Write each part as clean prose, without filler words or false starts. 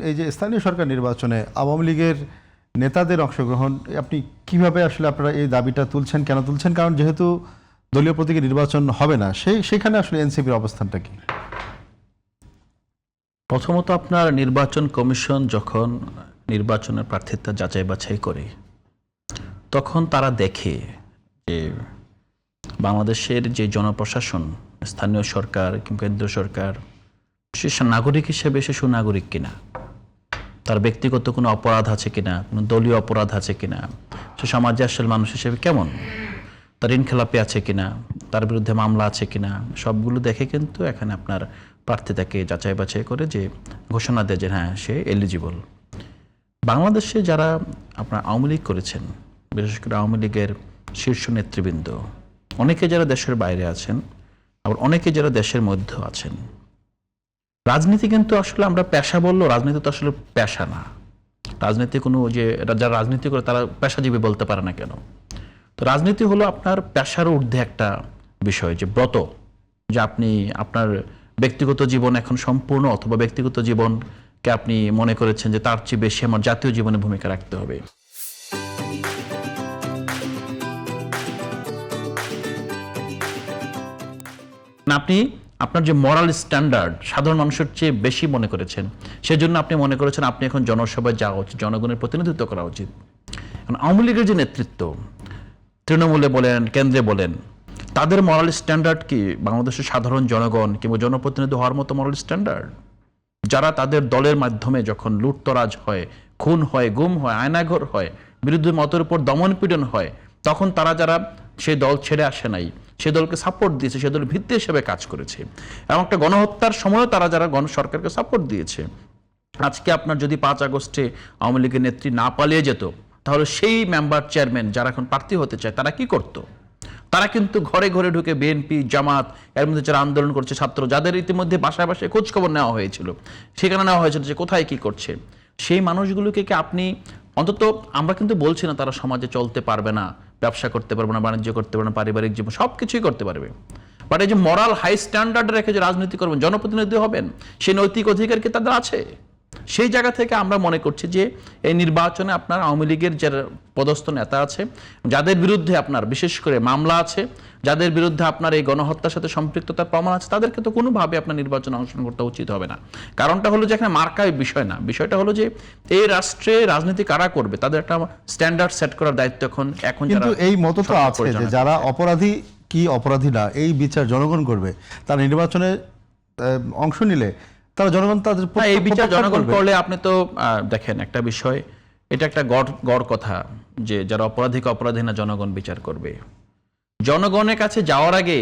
এই যে স্থানীয় সরকার নির্বাচনে আওয়ামী লীগের নেতাদের অংশগ্রহণ, আপনি কিভাবে আসলে আপনারা এই দাবিটা তুলছেন, কেন তুলছেন? কারণ যেহেতু দলীয় প্রতীকে নির্বাচন হবে না, সেখানে আসলে এনসিপির অবস্থানটা কি? প্রথমত আপনার নির্বাচন কমিশন যখন নির্বাচনের প্রার্থিতা যাচাই বাছাই করে, তখন তারা দেখে যে বাংলাদেশের যে জনপ্রশাসন, স্থানীয় সরকার কিংবা কেন্দ্রীয় সরকার, সে নাগরিক হিসেবে সে সুনাগরিক কিনা, তার ব্যক্তিগত কোনো অপরাধ আছে কিনা, কোনো দলীয় অপরাধ আছে কিনা, সে সমাজে আসলে মানুষ হিসেবে কেমন, তার ঋণখেলাপি আছে কিনা, তার বিরুদ্ধে মামলা আছে কিনা, সবগুলো দেখে কিন্তু এখানে আপনার প্রার্থীতাকে যাচাই বাছাই করে যে ঘোষণা দেয় যে হ্যাঁ সে এলিজিবল। বাংলাদেশে যারা আপনার আওয়ামী লীগ করেছেন, বিশেষ করে আওয়ামী লীগের শীর্ষ নেতৃবৃন্দ, অনেকে যারা দেশের বাইরে আছেন, আবার অনেকে যারা দেশের মধ্যে আছেন, রাজনীতি কিন্তু আসলে আমরা পেশা বললেও রাজনীতি তো আসলে পেশা না। রাজনীতি কোনো যে যারা রাজনীতি করে তারা পেশাজীবী বলতে পারে না কেন? তো রাজনীতি হলো আপনার পেশার ঊর্ধ্বে একটা বিষয়, যে ব্রত, যে আপনি আপনার ব্যক্তিগত জীবন এখন সম্পূর্ণ, অথবা ব্যক্তিগত জীবনকে আপনি মনে করেছেন যে তার চেয়ে বেশি আমার জাতীয় জীবনে ভূমিকা রাখতে হবে। আপনি আপনার যে মরাল স্ট্যান্ডার্ড সাধারণ মানুষের চেয়ে বেশি মনে করেছেন, সেজন্য আপনি মনে করেছেন আপনি এখন জনসভায় যাওয়া উচিত, জনগণের প্রতিনিধিত্ব করা উচিত। আওয়ামী লীগের যে নেতৃত্ব, তৃণমূলে বলেন, কেন্দ্রে বলেন, তাদের মরাল স্ট্যান্ডার্ড কি বাংলাদেশের সাধারণ জনগণ কিংবা জনপ্রতিনিধি হওয়ার মতো মরাল স্ট্যান্ডার্ড? যারা তাদের দলের মাধ্যমে যখন লুটতরাজ হয়, খুন হয়, গুম হয়, আয়নাঘর হয়, বিরোধী মতের উপর দমনপীড়ন হয়, তখন তারা যারা সেই দল ছেড়ে আসে নাই, সে দলকে সাপোর্ট দিয়েছে, সে দলের ভিত্তি হিসেবে কাজ করেছে, এবং একটা গণহত্যার সময়ও তারা যারা সরকারকে সাপোর্ট দিয়েছে। আজকে আপনার যদি 5 আগস্টে আওয়ামী লীগের নেত্রী না পালিয়ে যেত, তাহলে সেই মেম্বার চেয়ারম্যান যারা এখন প্রার্থী হতে চায় তারা কি করত? তারা কিন্তু ঘরে ঘরে ঢুকে বিএনপি, জামাত, এর মধ্যে যারা আন্দোলন করছে ছাত্র, যাদের ইতিমধ্যে বাসায় বাসায় খোঁজ খবর নেওয়া হয়েছিল, সেখানে নেওয়া হয়েছিল যে কোথায় কি করছে, সেই মানুষগুলোকে কি আপনি অন্তত, আমরা কিন্তু বলছি না তারা সমাজে চলতে পারবে না, ব্যবসা করতে পারবে না, বাণিজ্য করতে পারবে না, পারিবারিক জীবন সব কিছুই করতে পারবে, বাট এই যে মরাল হাই স্ট্যান্ডার্ড রেখে যে রাজনীতি করবেন, জনপ্রতিনিধি হবেন, সেই নৈতিক অধিকার কি তাদের আছে? সেই জায়গা থেকে আমরা মনে করছি যে এই নির্বাচনে আপনার আওয়ামী লীগের যারা পদস্থ নেতা আছে, যাদের বিরুদ্ধে আপনার বিশেষ করে মামলা আছে, যাদের বিরুদ্ধে আপনার এই গণহত্যার সাথে সম্পৃক্ততার প্রমাণ আছে, তাদেরকে তো কোনোভাবে আপনার নির্বাচনে অংশগ্রহণ করতে উচিত হবে না। কারণটা হলো যে এখানে মার্কার বিষয় না, বিষয়টা হলো যে এই রাষ্ট্রে রাজনীতি কারা করবে, তাদের একটা স্ট্যান্ডার্ড সেট করার দায়িত্ব এখন কিন্তু এই মত তো আছে যে যারা অপরাধী কি অপরাধী না, এই বিচার জনগণ করবে। তারা নির্বাচনে অংশ নিলে তারা জনগণ তাদের এই বিচার জনগণ করলে, আপনি তো দেখেন একটা বিষয়, এটা একটা গড় কথা যে যারা অপরাধীকে অপরাধী না জনগণ বিচার করবে। জনগণের কাছে যাওয়ার আগে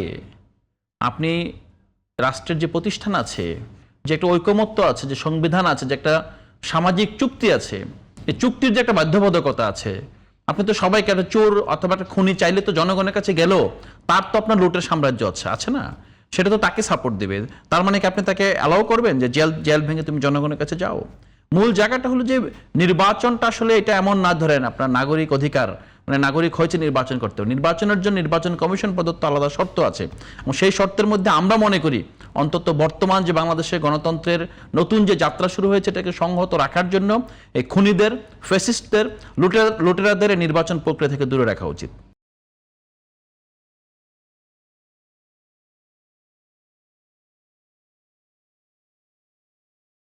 আপনি রাষ্ট্রের যে প্রতিষ্ঠান আছে, যে একটা ঐকমত্য আছে, যে সংবিধান আছে, যে একটা সামাজিক চুক্তি আছে, এই চুক্তির যে একটা বাধ্যবাধকতা আছে, আপনি তো সবাইকে একটা চোর অথবা একটা খুনি চাইলে তো জনগণের কাছে গেল, তার তো আপনার লুটের সাম্রাজ্য আছে না, সেটা তো তাকে সাপোর্ট দিবে। তার মানে কি আপনি তাকে অ্যালাউ করবেন যে জেল ভেঙে তুমি জনগণের কাছে যাও? মূল জায়গাটা হলো যে নির্বাচনটা আসলে এটা এমন না, ধরেন আপনার নাগরিক অধিকার, মানে নাগরিক হয়েছে নির্বাচন করতে হবে, নির্বাচনের জন্য নির্বাচন কমিশন প্রদত্ত আলাদা শর্ত আছে, এবং সেই শর্তের মধ্যে আমরা মনে করি অন্তত বর্তমান যে বাংলাদেশের গণতন্ত্রের নতুন যে যাত্রা শুরু হয়েছে এটাকে সংহত রাখার জন্য এই খুনিদের, ফ্যাসিস্টদের, লুটেরাদের নির্বাচন প্রক্রিয়া থেকে দূরে রাখা উচিত।